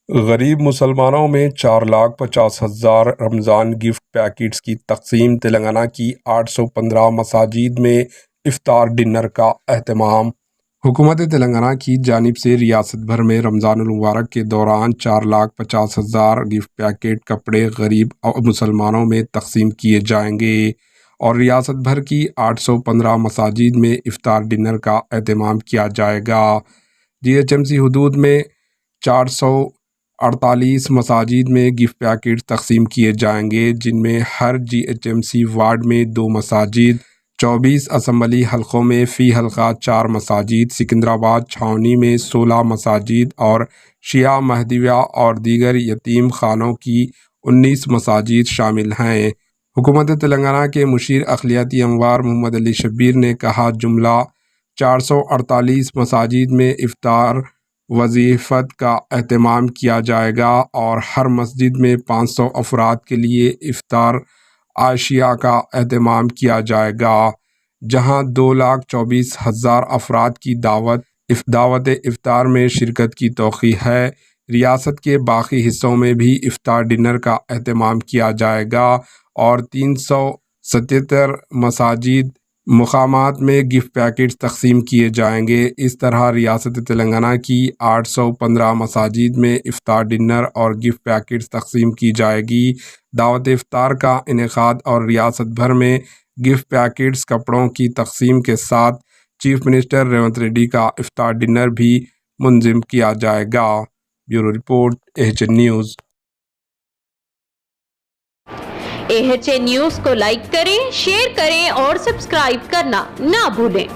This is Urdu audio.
غریب مسلمانوں میں 4,50,000 رمضان گفٹ پیکٹس کی تقسیم۔ تلنگانہ کی 815 مساجد میں افطار ڈنر کا اہتمام۔ حکومت تلنگانہ کی جانب سے ریاست بھر میں رمضان المبارک کے دوران 4,50,000 گفٹ پیکٹ کپڑے غریب مسلمانوں میں تقسیم کیے جائیں گے اور ریاست بھر کی 815 مساجد میں افطار ڈنر کا اہتمام کیا جائے گا۔ GHMC حدود میں 448 مساجد میں گفٹ پیکٹ تقسیم کیے جائیں گے، جن میں ہر GHMC وارڈ میں 2 مساجد، 24 اسمبلی حلقوں میں فی حلقہ 4 مساجد، سکندرآباد چھاؤنی میں 16 مساجد اور شیعہ مہدویہ اور دیگر یتیم خانوں کی 19 مساجد شامل ہیں۔ حکومت تلنگانہ کے مشیر اقلیتی امور محمد علی شبیر نے کہا، جملہ 448 مساجد میں افطار وظیفت کا اہتمام کیا جائے گا اور ہر مسجد میں 500 افراد کے لیے افطار عشاء کا اہتمام کیا جائے گا، جہاں 2,24,000 افراد کی دعوت افطار میں شرکت کی توقع ہے۔ ریاست کے باقی حصوں میں بھی افطار ڈنر کا اہتمام کیا جائے گا اور 377 مساجد مقامات میں گفٹ پیکٹس تقسیم کیے جائیں گے۔ اس طرح ریاست تلنگانہ کی 815 مساجد میں افطار ڈنر اور گفٹ پیکٹس تقسیم کی جائے گی۔ دعوت افطار کا انعقاد اور ریاست بھر میں گفٹ پیکٹس کپڑوں کی تقسیم کے ساتھ چیف منسٹر ریونت ریڈی کا افطار ڈنر بھی منظم کیا جائے گا۔ بیورو رپورٹ، AHN نیوز۔ AHN نیوز کو لائک کریں، شیئر کریں اور سبسکرائب کرنا نہ بھولیں۔